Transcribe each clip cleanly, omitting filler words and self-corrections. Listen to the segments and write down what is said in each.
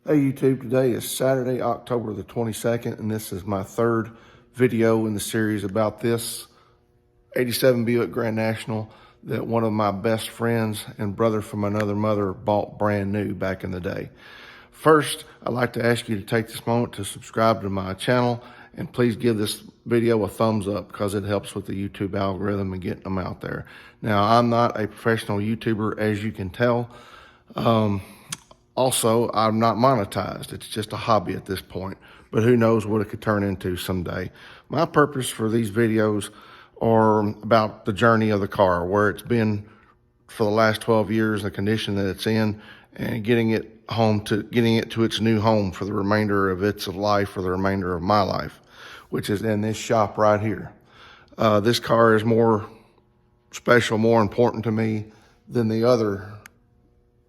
Hey YouTube, today is Saturday, October the 22nd, and this is my third video in the series about this 87 Buick Grand National that one of my best friends and brother from another mother bought brand new back in the day. First, I'd like to ask you to take this moment to subscribe to my channel and please give this video a thumbs up because it helps with the YouTube algorithm and getting them out there. Now, I'm not a professional YouTuber, as you can tell. Also, I'm not monetized. It's just a hobby at this point, but who knows what it could turn into someday. My purpose for these videos are about the journey of the car, where it's been for the last 12 years, the condition that it's in, and getting it to its new home for the remainder of its life, for the remainder of my life, which is in this shop right here. This car is more special, more important to me than the other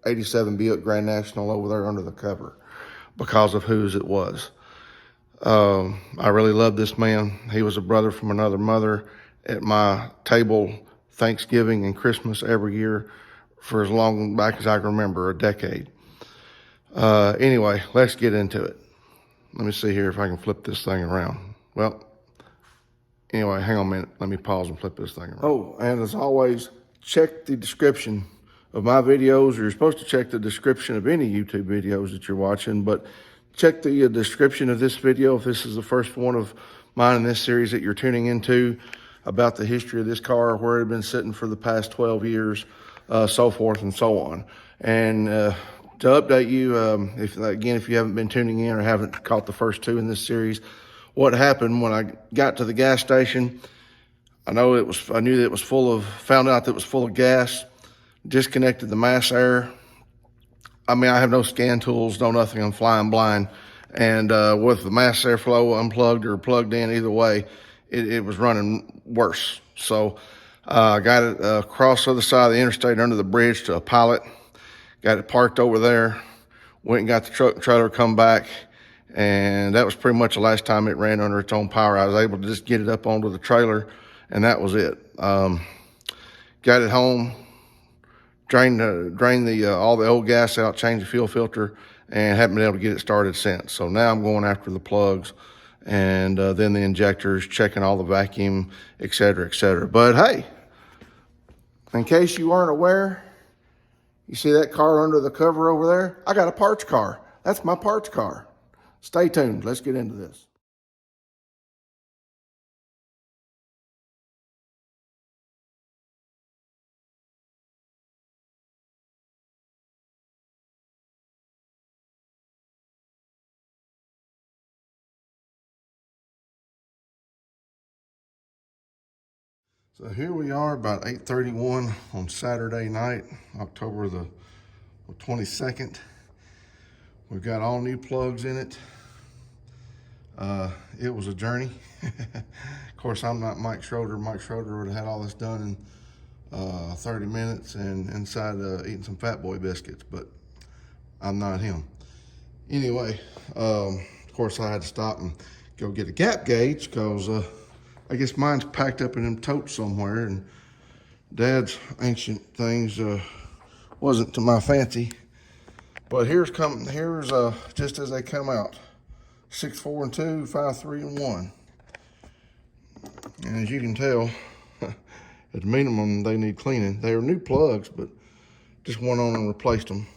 87 Buick Grand National over there under the cover because of whose it was. I really love this man. He was a brother from another mother at my table Thanksgiving and Christmas every year for as long back as I can remember, a decade. Anyway, let's get into it. Let me see here if I can flip this thing around. Well, anyway, hang on a minute. Let me pause and flip this thing around. Oh, and as always, check the description of my videos. You're supposed to check the description of any YouTube videos that you're watching, but check the description of this video if this is the first one of mine in this series that you're tuning into, about the history of this car, where it had been sitting for the past 12 years, so forth and so on. And to update you, if you haven't been tuning in or haven't caught the first two in this series, what happened when I got to the gas station, I knew that it was found out that it was full of gas, disconnected the mass air. I mean, I have no scan tools, no nothing, I'm flying blind. And with the mass airflow unplugged or plugged in, either way, it was running worse. So I got it across the other side of the interstate under the bridge to a pilot, got it parked over there, went and got the truck and trailer, come back, and that was pretty much the last time it ran under its own power. I was able to just get it up onto the trailer, and that was it. Got it home, drained all the old gas out, changed the fuel filter, and haven't been able to get it started since. So now I'm going after the plugs and then the injectors, checking all the vacuum, et cetera, et cetera. But hey, in case you weren't aware, you see that car under the cover over there? I got a parts car. That's my parts car. Stay tuned. Let's get into this. So here we are about 8:31 on Saturday night, October the 22nd. We've got all new plugs in it. It was a journey. Of course, I'm not Mike Schroeder. Mike Schroeder would have had all this done in 30 minutes and inside eating some Fat Boy biscuits, but I'm not him. Anyway, of course, I had to stop and go get a gap gauge because I guess mine's packed up in them totes somewhere, and Dad's ancient things wasn't to my fancy. But here's just as they come out: 6, 4, and 2, 5, 3, and 1. And as you can tell, at minimum they need cleaning. They are new plugs, but just went on and replaced them.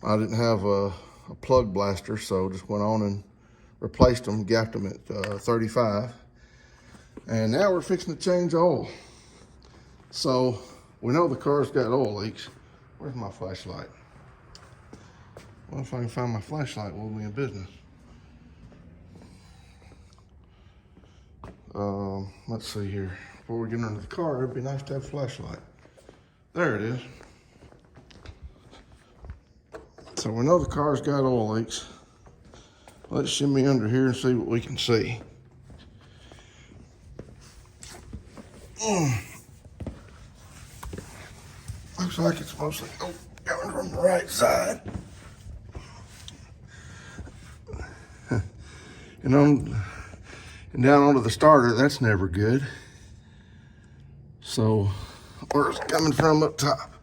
I didn't have a plug blaster, so just went on and replaced them, gapped them at 35. And now we're fixing to change oil. So we know the car's got oil leaks. Where's my flashlight? Well, if I can find my flashlight, we'll be in business. Let's see here. Before we get into the car, it'd be nice to have a flashlight. There it is. So we know the car's got oil leaks. Let's shimmy under here and see what we can see. Looks like it's mostly coming from the right side. And down onto the starter, that's never good. So where's it coming from up top?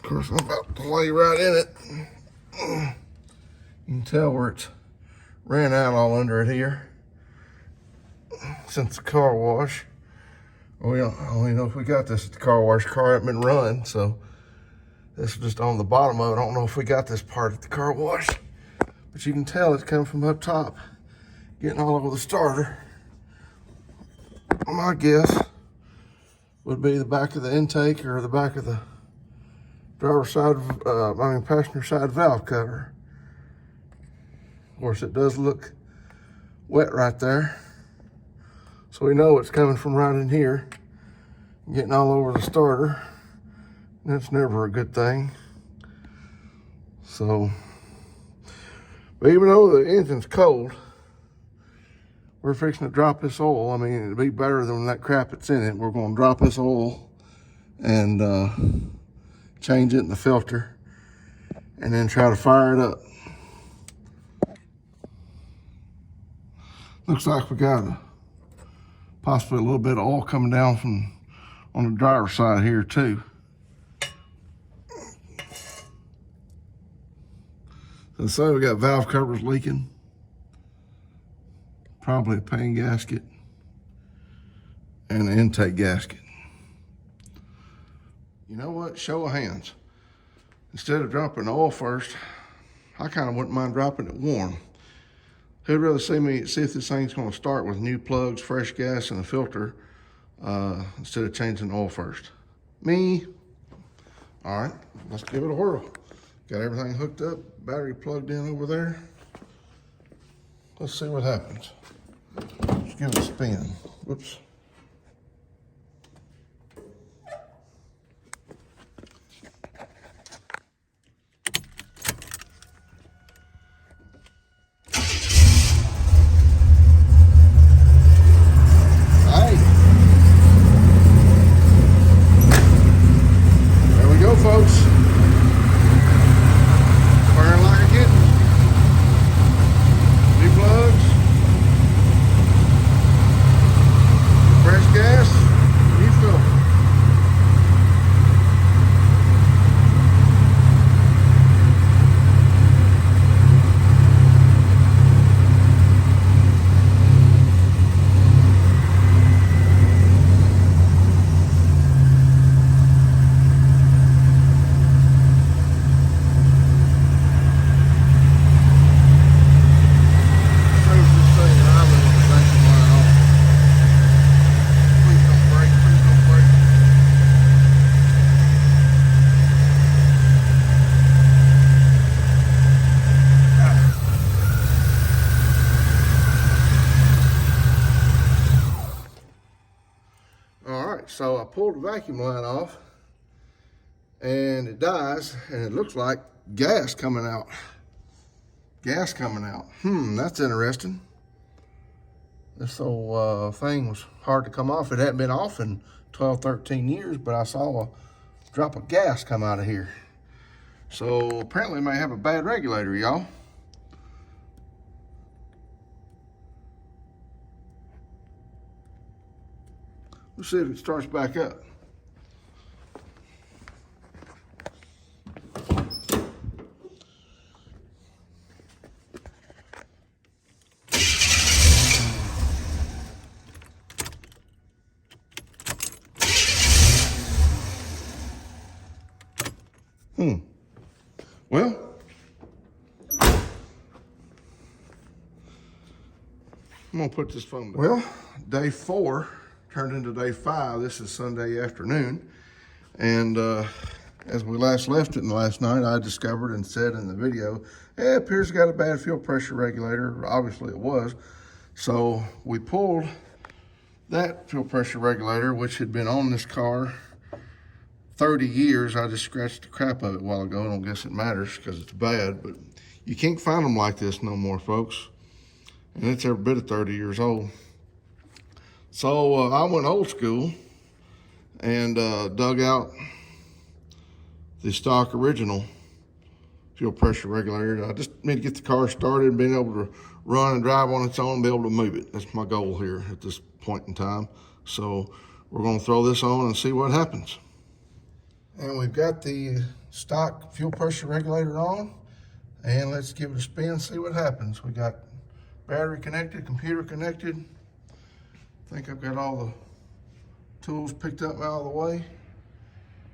course, I'm about to lay right in it. You can tell where it's ran out all under it here since the car wash. We don't even know if we got this at the car wash. Car hasn't been run, so this is just on the bottom of it. I don't know if we got this part at the car wash, but you can tell it's coming from up top, getting all over the starter. My guess would be the back of the intake or the back of the driver's side, passenger side valve cover. Of course, it does look wet right there. So we know it's coming from right in here, getting all over the starter. That's never a good thing. So, but even though the engine's cold, we're fixing to drop this oil. I mean, it'd be better than that crap that's in it. We're going to drop this oil and change it in the filter and then try to fire it up. Looks like we got possibly a little bit of oil coming down from on the driver's side here too. So we got valve covers leaking, probably a pane gasket and an intake gasket. You know what? Show of hands. Instead of dropping the oil first, I kind of wouldn't mind dropping it warm. Who'd rather see if this thing's going to start with new plugs, fresh gas, and a filter instead of changing the oil first? Me. All right, let's give it a whirl. Got everything hooked up, battery plugged in over there. Let's see what happens. Let's give it a spin. Whoops. So I pulled the vacuum line off and it dies and it looks like gas coming out. Gas coming out. That's interesting. This old thing was hard to come off. It hadn't been off in 12, 13 years, but I saw a drop of gas come out of here. So apparently it may have a bad regulator, y'all. Let's see if it starts back up. Well, I'm gonna put this phone down. Well, day 4 turned into day 5. This is Sunday afternoon. And as we last left it last night, I discovered and said in the video, it appears to got a bad fuel pressure regulator. Obviously it was. So we pulled that fuel pressure regulator, which had been on this car 30 years. I just scratched the crap of it a while ago. I don't guess it matters because it's bad, but you can't find them like this no more, folks. And it's every bit of 30 years old. So I went old school and dug out the stock original fuel pressure regulator. I just need to get the car started and being able to run and drive on its own and be able to move it. That's my goal here at this point in time. So we're going to throw this on and see what happens. And we've got the stock fuel pressure regulator on, and let's give it a spin, see what happens. We got battery connected, computer connected. I think I've got all the tools picked up out of the way.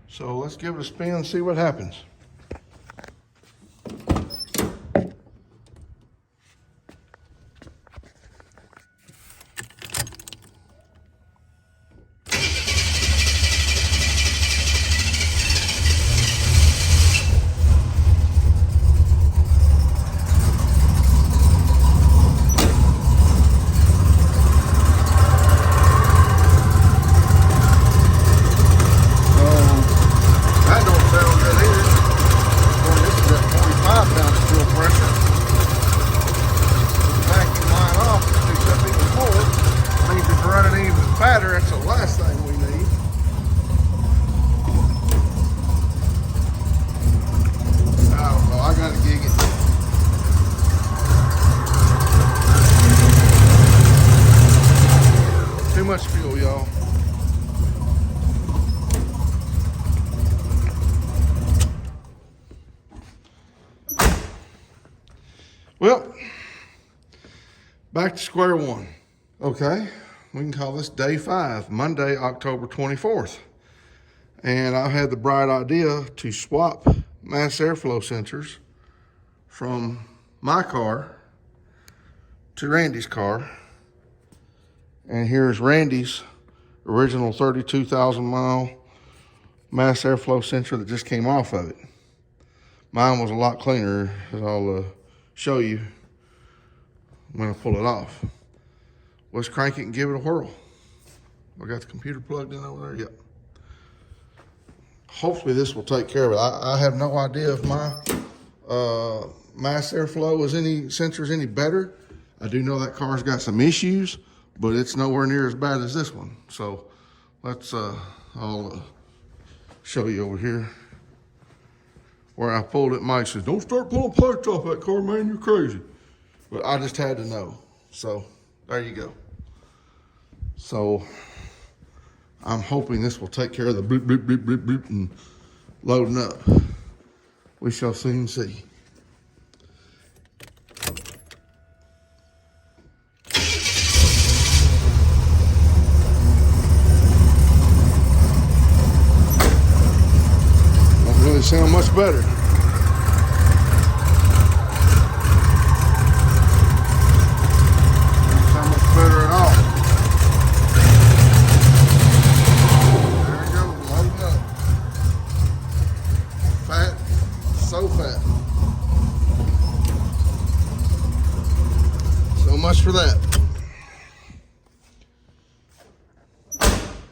So let's give it a spin, see what happens. That's the last thing we need. I don't know, I gotta gig it. Too much fuel, y'all. Well, back to square one. Okay. We can call this day 5, Monday, October 24th. And I had the bright idea to swap mass airflow sensors from my car to Randy's car. And here's Randy's original 32,000 mile mass airflow sensor that just came off of it. Mine was a lot cleaner, as I'll show you when I pull it off. Let's crank it and give it a whirl. I got the computer plugged in over there. Yep. Hopefully this will take care of it. I have no idea if my mass airflow sensor is any better. I do know that car's got some issues, but it's nowhere near as bad as this one. So let's, I'll show you over here where I pulled it. Mike says, "Don't start pulling parts off that car, man, you're crazy." But I just had to know. So there you go. So I'm hoping this will take care of the bloop, bloop, bloop, bloop, bloop, and loading up. We shall soon see. Don't really sound much better. Don't sound much better at all. So fat. So much for that.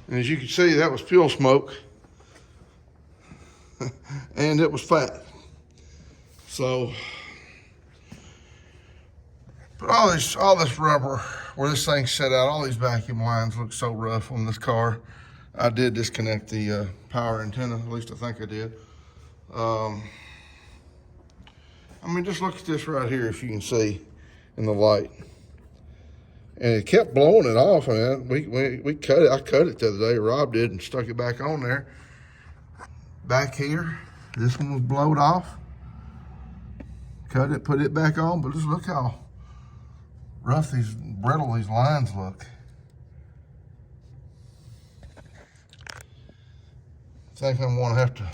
And as you can see, that was fuel smoke. And it was fat. So, but all this rubber where this thing's set out, all these vacuum lines look so rough on this car. I did disconnect the power antenna, at least I think I did. I mean, just look at this right here, if you can see in the light. And it kept blowing it off. I mean, we cut it. I cut it the other day. Rob did, and stuck it back on there. Back here, this one was blowed off. Cut it, put it back on, but just look how rough brittle these lines look. I think I'm gonna have to.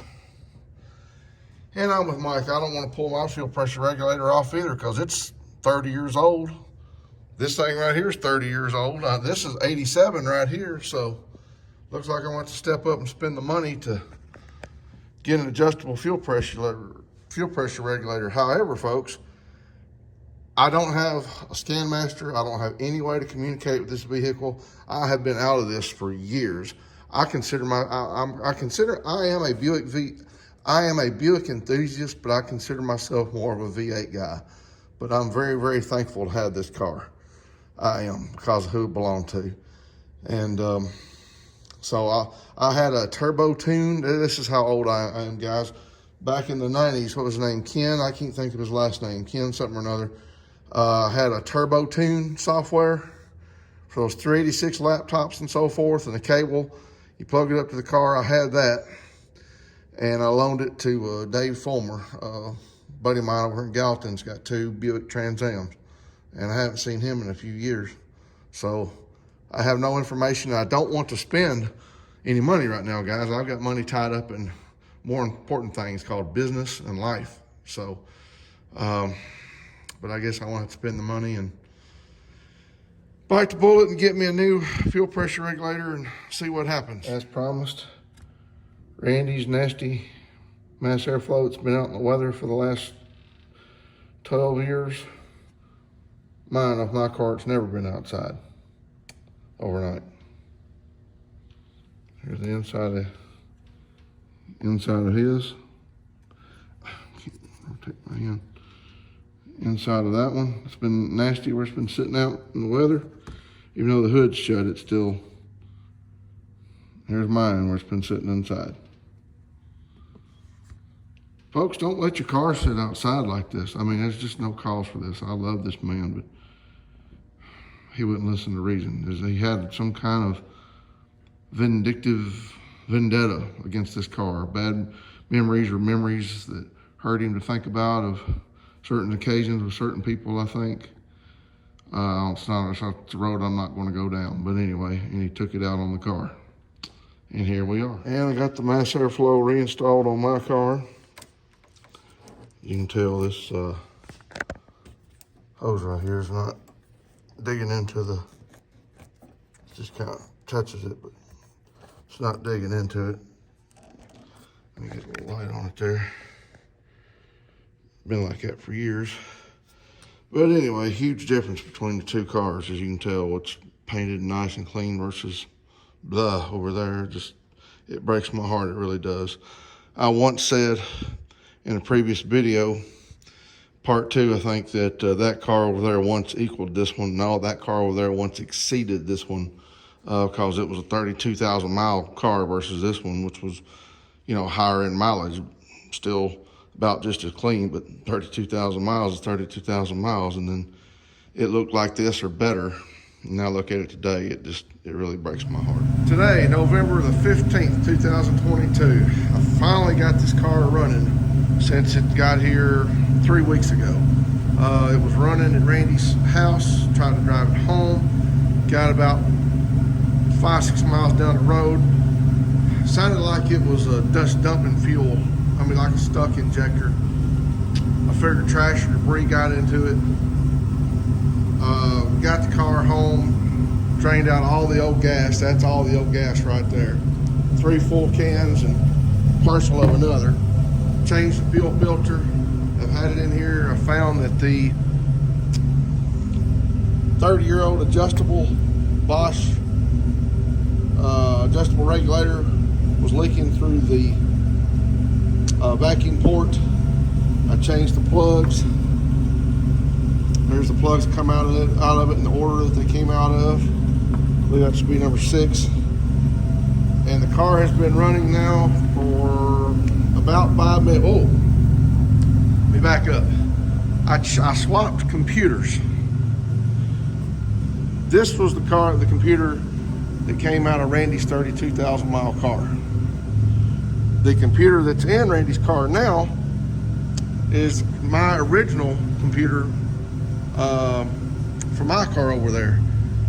And I'm with Mike. I don't want to pull my fuel pressure regulator off either, because it's 30 years old. This thing right here is 30 years old. This is 87 right here, so looks like I want to step up and spend the money to get an adjustable fuel pressure regulator. However, folks, I don't have a ScanMaster. I don't have any way to communicate with this vehicle. I have been out of this for years. I am a Buick enthusiast, but I consider myself more of a V8 guy. But I'm very, very thankful to have this car. I am, because of who it belonged to. And so I had a turbo tune. This is how old I am, guys. Back in the 90s, what was his name? Ken, I can't think of his last name. Ken something or another. Had a turbo tune software for those 386 laptops and so forth, and a cable. You plug it up to the car. I had that. and I loaned it to Dave Fulmer, buddy of mine over in Gallatin's got 2 Buick Trans Ams, and I haven't seen him in a few years. So I have no information. I don't want to spend any money right now, guys. I've got money tied up in more important things called business and life. So, but I guess I want to spend the money and bite the bullet and get me a new fuel pressure regulator and see what happens. As promised, Randy's nasty mass airflow. It's been out in the weather for the last 12 years. Mine, off my car, it's never been outside overnight. Here's the inside of his. Rotate my hand. Inside of that one, it's been nasty where it's been sitting out in the weather. Even though the hood's shut, it's still, here's mine where it's been sitting inside. Folks, don't let your car sit outside like this. I mean, there's just no cause for this. I love this man, but he wouldn't listen to reason. He had some kind of vindictive vendetta against this car. Bad memories or memories that hurt him to think about of certain occasions with certain people, I think. It's not the road I'm not going to go down. But anyway, and he took it out on the car. And here we are. And I got the mass airflow reinstalled on my car. You can tell this hose right here is not digging into the, it just kind of touches it, but it's not digging into it. Let me get a little light on it there. Been like that for years. But anyway, huge difference between the 2 cars, as you can tell. What's painted nice and clean versus blah over there. Just, it breaks my heart, it really does. I once said in a previous video, part 2, I think, that that car over there once equaled this one. No, that car over there once exceeded this one because it was a 32,000 mile car versus this one, which was, you know, higher in mileage. Still about just as clean, but 32,000 miles is 32,000 miles. And then it looked like this or better. And now look at it today, it really breaks my heart. Today, November the 15th, 2022, I finally got this car running since it got here 3 weeks ago. It was running at Randy's house, tried to drive it home, got about 5-6 miles down the road. Sounded like it was a dust dumping fuel. I mean, like a stuck injector. I figured trash or debris got into it. Got the car home, drained out all the old gas. That's all the old gas right there. 3 full cans and parcel of another. Changed the fuel filter. I've had it in here. I found that the 30-year-old adjustable Bosch adjustable regulator was leaking through the vacuum port. I changed the plugs. There's the plugs that come out of it in the order that they came out of. I believe that should be number 6. And the car has been running now for about 5 minutes. Oh, let me back up. I swapped computers. This was the computer that came out of Randy's 32,000 mile car. The computer that's in Randy's car now is my original computer for my car over there.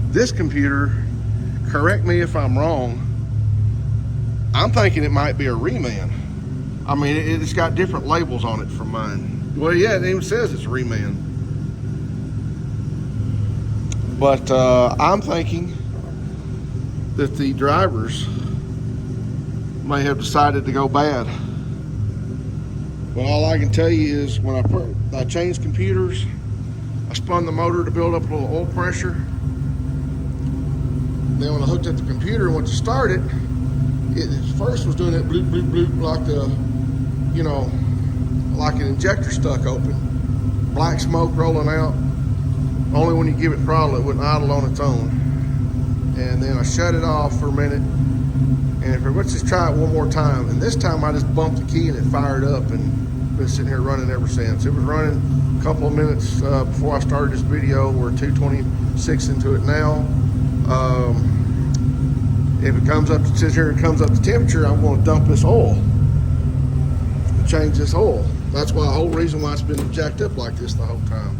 This computer, correct me if I'm wrong, I'm thinking it might be a reman. I mean, it's got different labels on it from mine. Well, yeah, it even says it's a reman. But I'm thinking that the drivers may have decided to go bad. But all I can tell you is when I changed computers, I spun the motor to build up a little oil pressure. Then when I hooked up the computer and went to start it, it first was doing that bloop, bloop, bloop, like you know, like an injector stuck open. Black smoke rolling out. Only when you give it throttle, it wouldn't idle on its own. And then I shut it off for a minute. And if let's just try it one more time. And this time I just bumped the key and it fired up and been sitting here running ever since. It was running a couple of minutes before I started this video. We're 2:26 into it now. If it comes up, it says here it comes up to temperature, I'm going to dump this oil. change this oil. That's why the whole reason why it's been jacked up like this the whole time.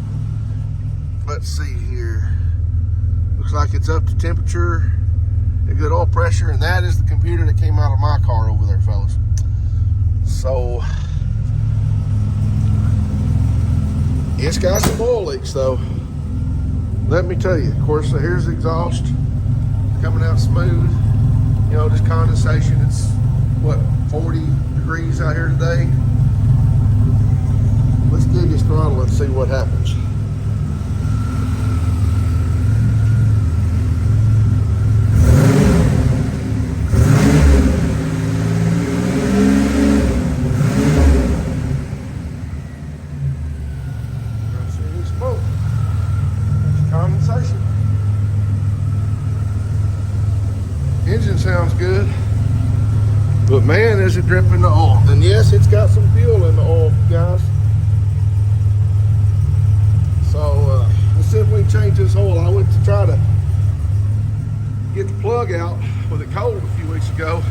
Let's see here. Looks like it's up to temperature, a good oil pressure, and that is the computer that came out of my car over there, fellas. So it's got some oil leaks though. Let me tell you. Of course, so here's the exhaust coming out smooth. You know, just condensation. It's what, 40 degrees out here today. Let's give this throttle and see what happens. Not seeing any smoke. That's condensation. Engine sounds good. But man, is it dripping the oil. And yes, it's got some fuel in the oil, guys. So let's see if we can change this oil. I went to try to get the plug out with it cold a few weeks ago,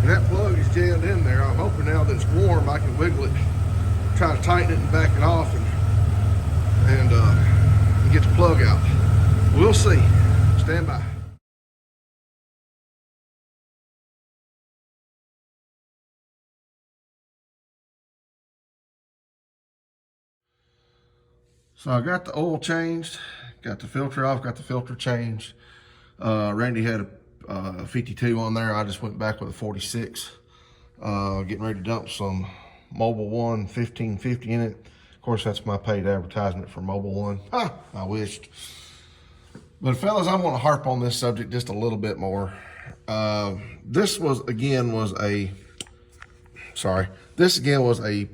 and that plug is jammed in there. I'm hoping now that it's warm, I can wiggle it, try to tighten it and back it off, and get the plug out. We'll see. Stand by. So I got the oil changed, got the filter off, got the filter changed. Randy had a 52 on there. I just went back with a 46. Getting ready to dump some Mobil 1 1550 in it. Of course, that's my paid advertisement for Mobil 1. Ha, I wished. But fellas, I want to harp on this subject just a little bit more. This again was a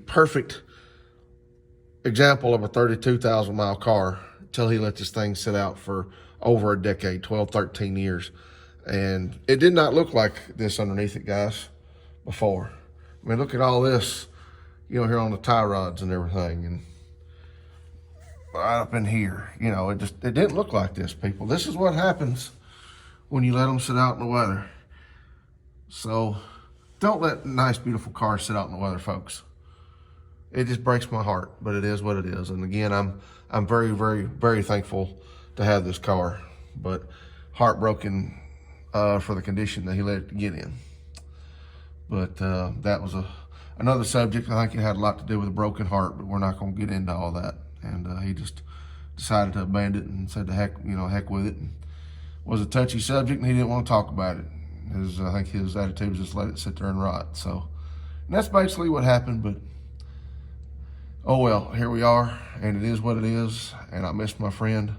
perfect example of a 32,000 mile car until he let this thing sit out for over a decade, 12, 13 years. And it did not look like this underneath it, guys, before. I mean, look at all this, you know, here on the tie rods and everything. And right up in here, you know, it didn't look like this, people. This is what happens when you let them sit out in the weather. So don't let nice, beautiful cars sit out in the weather, folks. It just breaks my heart, but it is what it is. And again, I'm very, very, very thankful to have this car, but heartbroken for the condition that he let it get in. But that was another subject. I think it had a lot to do with a broken heart, but we're not going to get into all that. And he just decided to abandon it and said, heck with it. And it was a touchy subject, and he didn't want to talk about it. I think his attitude was just let it sit there and rot. So, and that's basically what happened. But oh well, here we are, and it is what it is, and I miss my friend.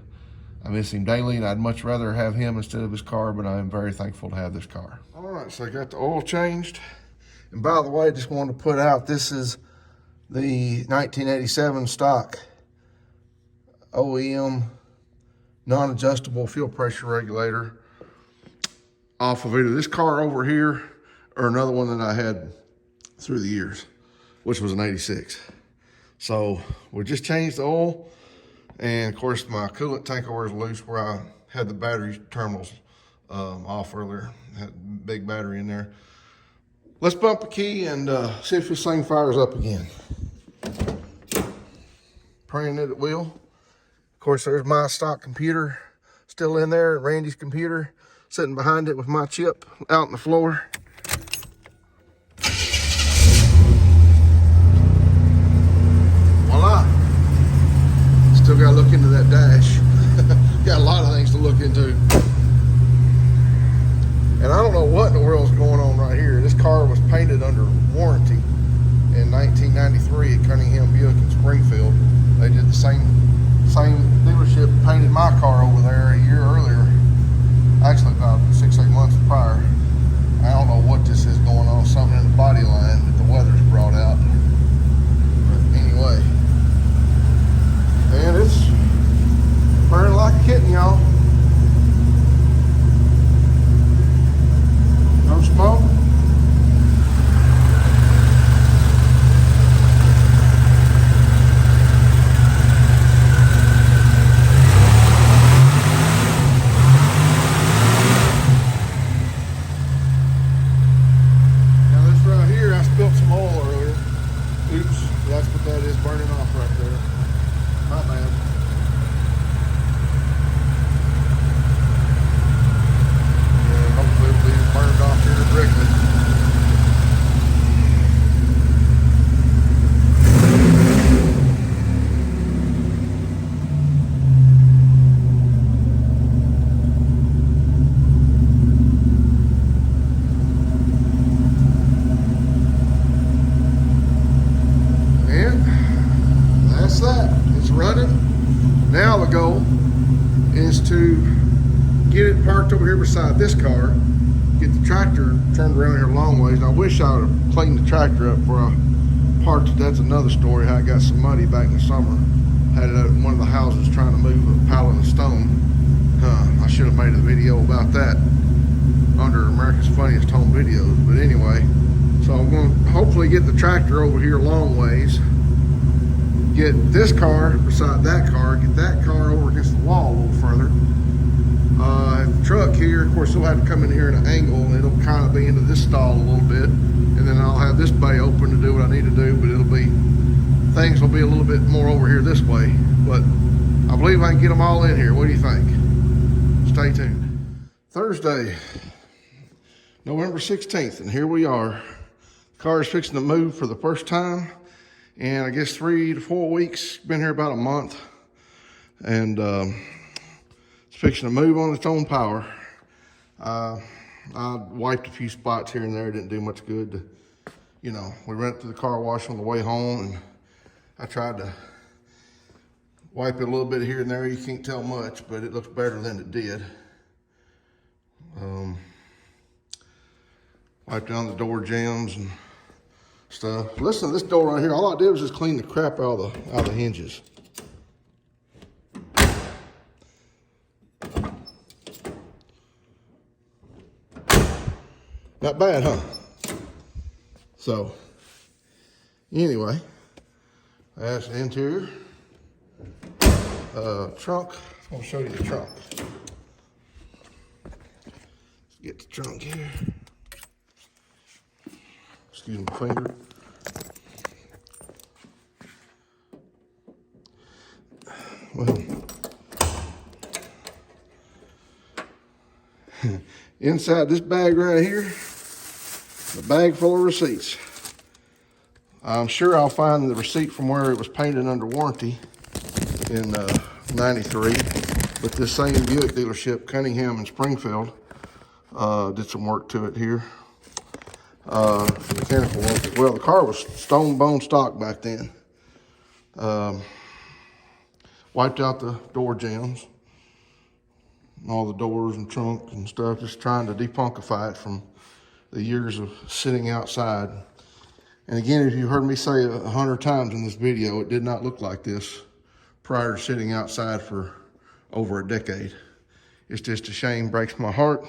I miss him daily, and I'd much rather have him instead of his car, but I am very thankful to have this car. All right, so I got the oil changed. And by the way, just wanted to put out, this is the 1987 stock OEM non-adjustable fuel pressure regulator off of either this car over here or another one that I had through the years, which was an 86. So we just changed the oil, and of course my coolant tank over is loose where I had the battery terminals off earlier. Had a big battery in there. Let's bump a key and see if this thing fires up again. Praying that it will. Of course, there's my stock computer still in there, Randy's computer sitting behind it with my chip out on the floor. Voila. Still got to look into that dash. Got a lot of things to look into. And I don't know what in the world's going on right here. This car was painted under warranty in 1993 at Cunningham Buick in Springfield. They did the same dealership painted my car over there a year earlier. Actually about 6-8 months prior. I don't know what this is going on. Something in the body line that the weather's brought out. But anyway. And it's burning like a kitten, y'all. No smoke. is burning off right there. My bad. Yeah, hopefully it'll be burned off here directly. It's running. Now the goal is to get it parked over here beside this car, get the tractor turned around here a long ways. And I wish I would have cleaned the tractor up before I parked it. That's another story, how it got so muddy back in the summer. Had it out in one of the houses trying to move a pallet of stone. I should have made a video about that under America's Funniest Home Videos. But anyway, so I'm going to hopefully get the tractor over here a long ways, get this car beside that car, get that car over against the wall a little further. The truck here, of course, it'll have to come in here at an angle, and it'll kind of be into this stall a little bit, and then I'll have this bay open to do what I need to do, but things will be a little bit more over here this way, but I believe I can get them all in here. What do you think? Stay tuned. Thursday, November 16th, and here we are. The car is fixing to move for the first time, and I guess 3 to 4 weeks, been here about a month, and it's fixing to move on its own power. I wiped a few spots here and there, didn't do much good. We went to the car wash on the way home, and I tried to wipe it a little bit here and there. You can't tell much, but it looks better than it did. Wiped down the door jambs and stuff. Listen to this door right here. All I did was just clean the crap out of the hinges. Not bad, huh? So, anyway, that's the interior. Trunk. I'm gonna show you the trunk. Let's get the trunk here. Excuse my finger. Well, inside this bag right here, a bag full of receipts. I'm sure I'll find the receipt from where it was painted under warranty in '93, but this same Buick dealership, Cunningham in Springfield, did some work to it here. Mechanical work. Well, the car was stone bone stock back then. Wiped out the door jambs, all the doors and trunk and stuff, just trying to depunkify it from the years of sitting outside. And again, as you heard me say 100 times in this video, it did not look like this prior to sitting outside for over a decade. It's just a shame, breaks my heart,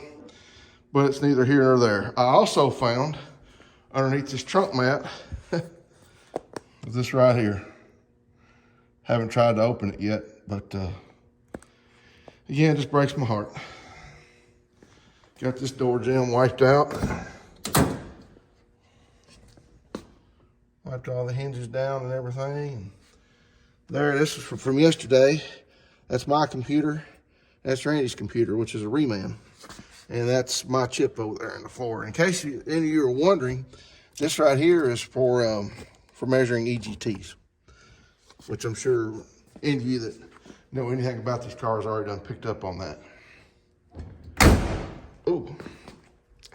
but it's neither here nor there. I also found underneath this trunk mat this right here. Haven't tried to open it yet, but again, it just breaks my heart. Got this door jamb wiped out. Wiped all the hinges down and everything. And there, this is from yesterday. That's my computer. That's Randy's computer, which is a reman. And that's my chip over there in the floor. In case any of you are wondering, this right here is for measuring EGTs, which I'm sure any of you that know anything about these cars already done picked up on that. Oh,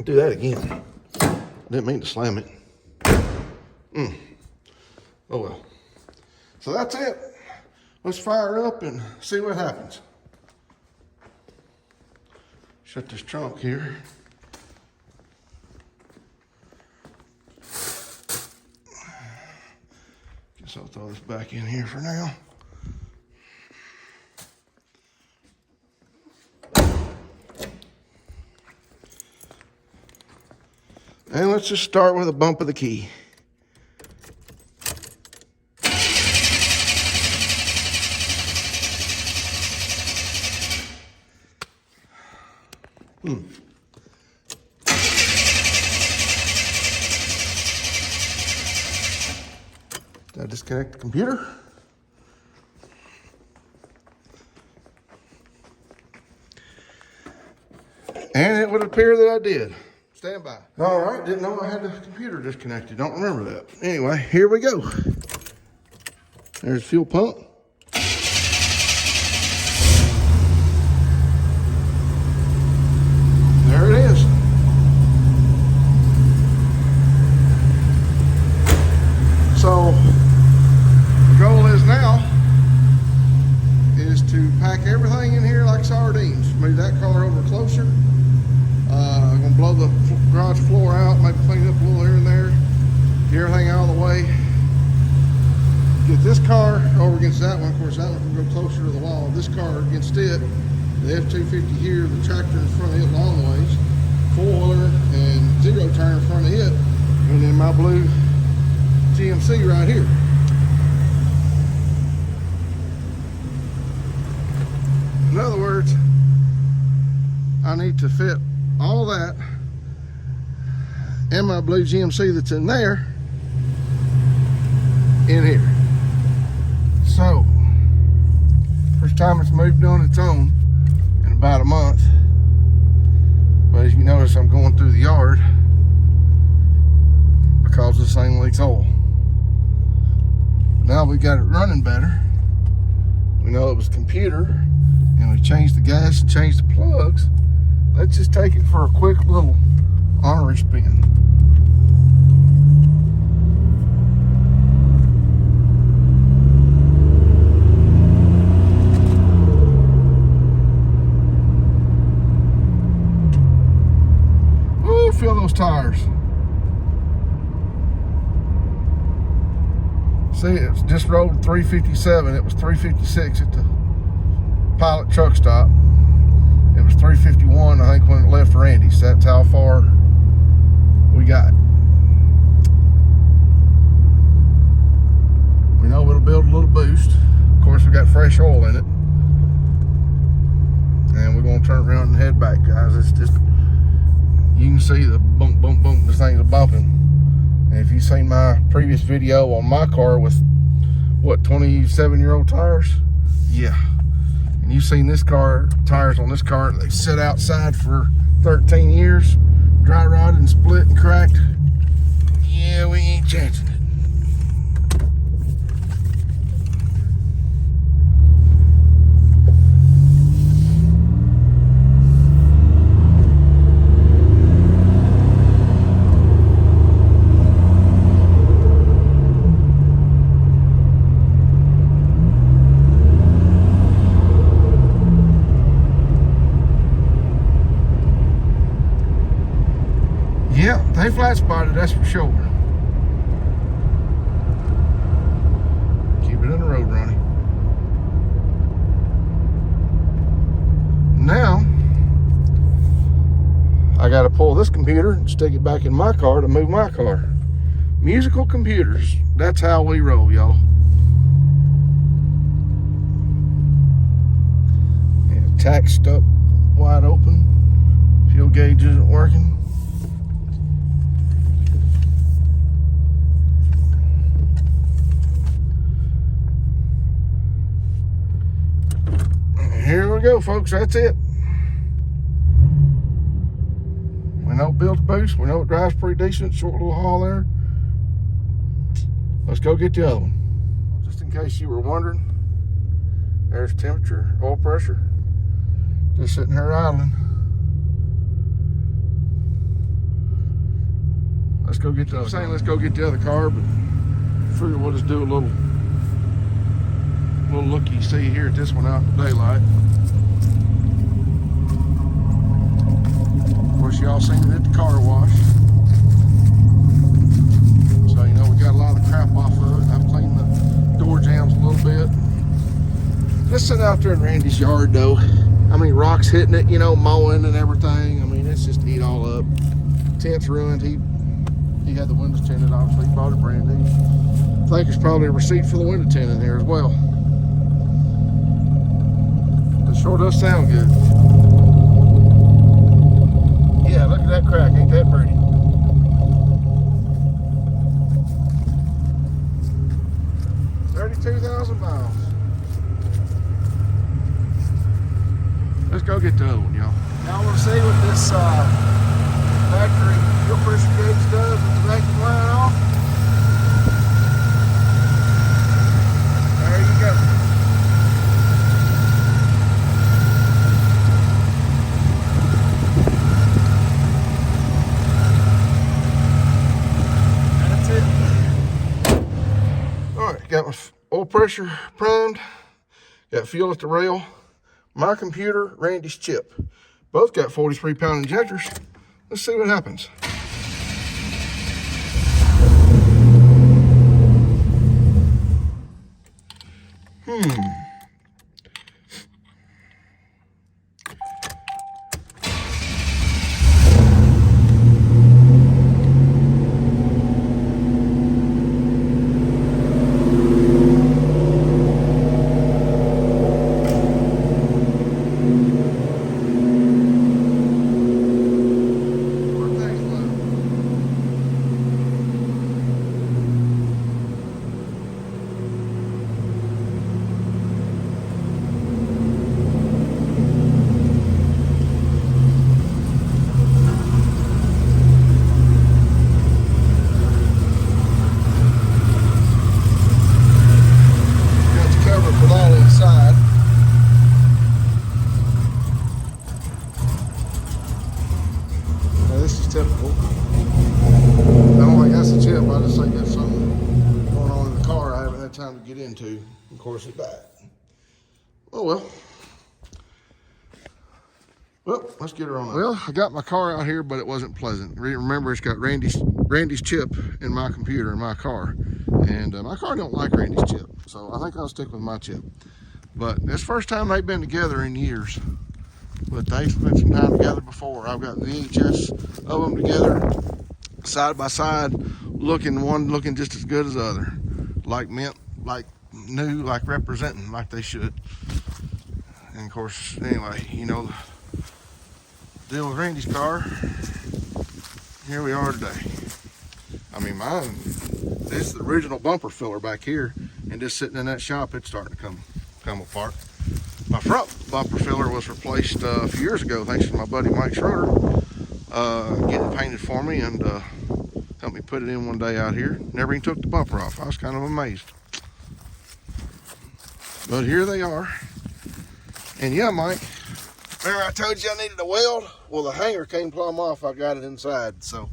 do that again. Didn't mean to slam it. Oh well. So that's it. Let's fire it up and see what happens. Shut this trunk here. Guess I'll throw this back in here for now. And let's just start with a bump of the key. Did I disconnect the computer. And it would appear that I did. Stand by. All right, didn't know I had the computer disconnected. Don't remember that. Anyway, here we go. There's the fuel pump. There it is. So the goal is now is to pack everything in here like sardines. Move that car over closer. I'm gonna blow the garage floor out, maybe clean up a little here and there, get everything out of the way. Get this car over against that one. Of course, that one can go closer to the wall. This car against it, the F-250 here, the tractor in front of it long ways, four-wheeler and zero turn in front of it, and then my blue GMC right here. In other words, I need to fit all that and my blue GMC that's in there in here. So, first time it's moved on its own in about a month. But as you notice, I'm going through the yard because this thing leaks oil. Now we got it running better. We know it was computer, and we changed the gas and changed the plugs. Let's just take it for a quick little honorary spin. Ooh, feel those tires. See, it's just rolled 357. It was 356 at the Pilot truck stop. It was 351, I think, when it left Randy's. That's how far we got. We know it'll build a little boost. Of course, we got fresh oil in it. And we're going to turn around and head back, guys. It's just, you can see the bump, bump, bump, this thing's bumping. And if you've seen my previous video on my car with, what, 27-year-old tires? Yeah. And you've seen this car, tires on this car, they sit outside for 13 years, dry rotted and split and cracked. Yeah, we ain't chancing it. Yeah, they flat spotted, that's for sure. Keep it in the road running. Now, I gotta pull this computer and stick it back in my car to move my car. Musical computers, that's how we roll, y'all. And tack stuck wide open. Fuel gauge isn't working. Here we go, folks. That's it. We know it builds boost. We know it drives pretty decent. Short little haul there. Let's go get the other one. Just in case you were wondering, there's temperature, oil pressure. Just sitting here idling. Let's go get the other. I'm saying let's go get the other car, but figure we'll just do a little looky see here at this one out in the daylight. Of course, y'all seen it at the car wash, so you know we got a lot of crap off of it. I've cleaned the door jambs a little bit. Just sitting out there in Randy's yard though. I mean, rocks hitting it, you know, mowing and everything. I mean, it's just eat all up. Tent's ruined. He had the windows tinted, obviously. He bought it brand new. I think there's probably a receipt for the window tint in here as well. It sure does sound good. Yeah, look at that crack. Ain't that pretty? 32,000 miles. Let's go get the other one, y'all. Y'all want to see what this factory fuel pressure gauge does with the vacuum line off? There you go. That's it. All right, got my oil pressure primed, got fuel at the rail, my computer, Randy's chip. Both got 43-pound injectors. Let's see what happens. Typical. I don't think that's a chip. I just think that's something going on in the car I haven't had time to get into. Of course, it's bad. Oh well. Well, let's get her on. Well, I got my car out here, but it wasn't pleasant. Remember, it's got Randy's chip in my computer in my car, and my car don't like Randy's chip, so I think I'll stick with my chip. But it's the first time they've been together in years. But they've spent some time together before. I've got VHS of them together, side by side, one looking just as good as the other. Like mint, like new, like representing, like they should. And of course, anyway, you know, deal with Randy's car. Here we are today. I mean, mine, this is the original bumper filler back here, and just sitting in that shop, it's starting to come apart. My front bumper filler was replaced a few years ago, thanks to my buddy Mike Schroeder, getting it painted for me and helped me put it in one day out here. Never even took the bumper off. I was kind of amazed. But here they are. And yeah, Mike, remember I told you I needed a weld? Well, the hanger came plumb off. I got it inside. So,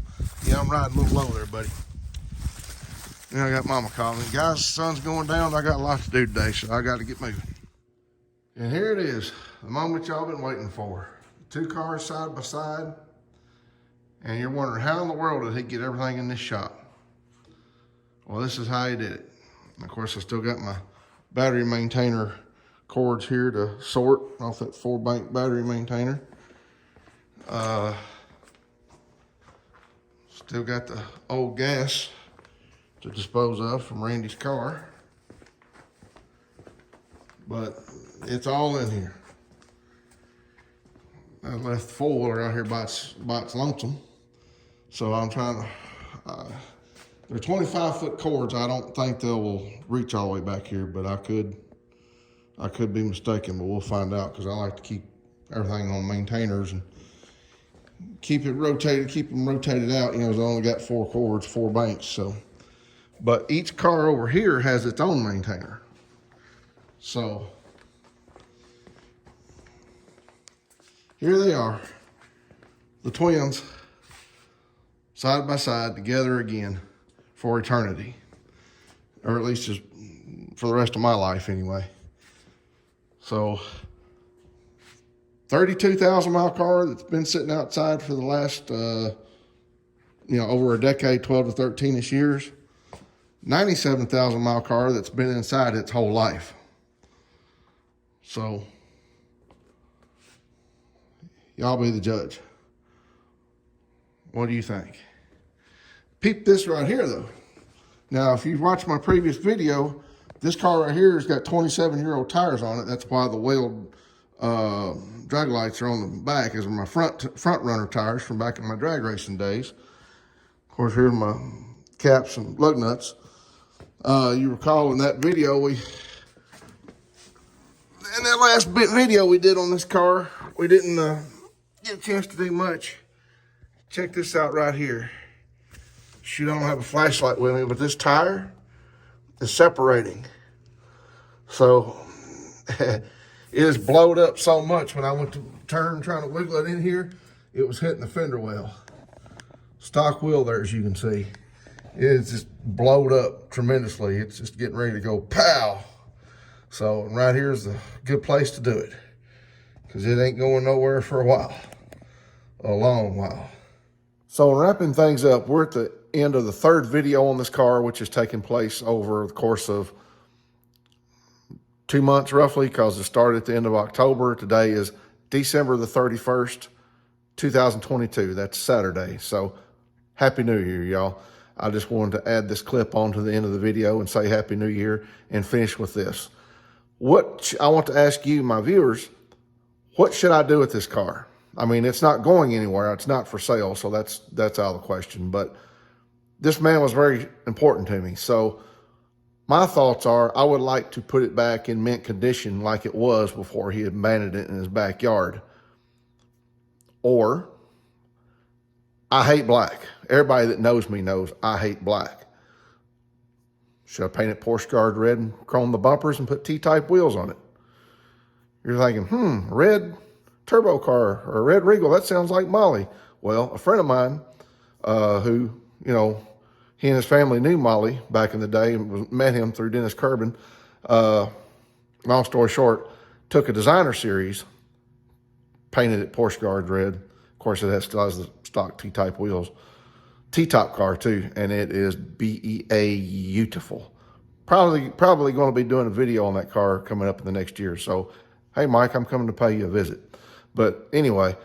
yeah, I'm riding a little low there, buddy. Then I got Mama calling me. Guys, the sun's going down. I got a lot to do today, so I got to get moving. And here it is, the moment y'all been waiting for. Two cars side by side. And you're wondering, how in the world did he get everything in this shop? Well, this is how he did it. And of course, I still got my battery maintainer cords here to sort off that 4-bank battery maintainer. Still got the old gas to dispose of from Randy's car. But it's all in here. I left the 4-wheeler out here by its lonesome. So I'm trying to, they're 25-foot cords. I don't think they will reach all the way back here, but I could be mistaken, but we'll find out, because I like to keep everything on maintainers and keep them rotated out. You know, I only got 4 cords, 4 banks, so. But each car over here has its own maintainer. So, here they are, the twins, side by side, together again for eternity, or at least just for the rest of my life anyway. So, 32,000 mile car that's been sitting outside for the last, over a decade, 12 to 13ish years. 97,000 mile car that's been inside its whole life. So, y'all be the judge. What do you think? Peep this right here, though. Now, if you've watched my previous video, this car right here has got 27-year-old tires on it. That's why the wheel drag lights are on the back, as are my front runner tires from back in my drag racing days. Of course, here's my caps and lug nuts. You recall in that video in that last video we did on this car, we didn't get a chance to do much. Check this out right here. Shoot, I don't have a flashlight with me, but this tire is separating. So it is blowed up so much when I went to turn, trying to wiggle it in here, it was hitting the fender well. Stock wheel there, as you can see. It's just blowed up tremendously. It's just getting ready to go pow. So right here is a good place to do it, because it ain't going nowhere for a while, a long while. So wrapping things up, we're at the end of the third video on this car, which has taken place over the course of 2 months roughly, because it started at the end of October. Today is December the 31st, 2022. That's Saturday. So Happy New Year, y'all. I just wanted to add this clip on to the end of the video and say Happy New Year and finish with this. What I want to ask you, my viewers, what should I do with this car? I mean, it's not going anywhere. It's not for sale, so that's out of the question. But this man was very important to me. So my thoughts are, I would like to put it back in mint condition like it was before he abandoned it in his backyard. Or, I hate black. Everybody that knows me knows I hate black. Should I paint it Porsche Guard red and chrome the bumpers and put T-type wheels on it? You're thinking, red turbo car or a red Regal, that sounds like Molly. Well, a friend of mine who, he and his family knew Molly back in the day and met him through Dennis Kerbin. Long story short, took a designer series, painted it Porsche Guard red. Of course, it still has the stock T-type wheels. T-top car too, and it is beautiful. Probably going to be doing a video on that car coming up in the next year. So, hey, Mike, I'm coming to pay you a visit. But anyway,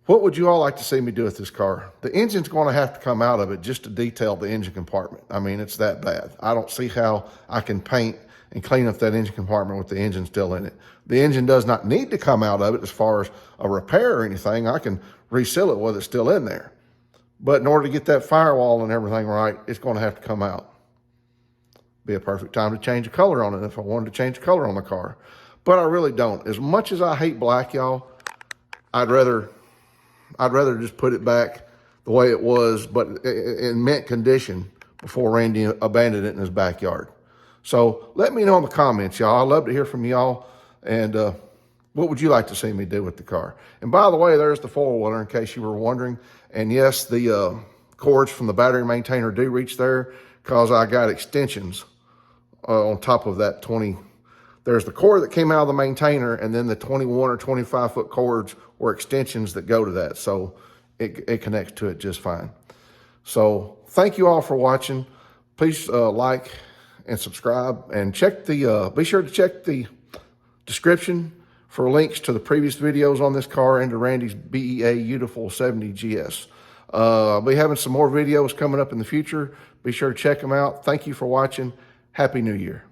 what would you all like to see me do with this car? The engine's going to have to come out of it just to detail the engine compartment. I mean, it's that bad. I don't see how I can paint and clean up that engine compartment with the engine still in it. The engine does not need to come out of it as far as a repair or anything. I can reseal it with it still in there. But in order to get that firewall and everything right, it's going to have to come out. Be a perfect time to change the color on it if I wanted to change the color on the car. But I really don't. As much as I hate black, y'all, I'd rather just put it back the way it was, but in mint condition before Randy abandoned it in his backyard. So let me know in the comments, y'all. I'd love to hear from y'all. And what would you like to see me do with the car? And by the way, there's the four-wheeler in case you were wondering. And yes, the cords from the battery maintainer do reach there because I got extensions on top of that 20. There's the cord that came out of the maintainer, and then the 21 or 25 foot cords were extensions that go to that. So it connects to it just fine. So thank you all for watching. Please like and subscribe, and check the, be sure to check the description for links to the previous videos on this car and to Randy's BEA Beautiful 70 GS. I'll be having some more videos coming up in the future. Be sure to check them out. Thank you for watching. Happy New Year.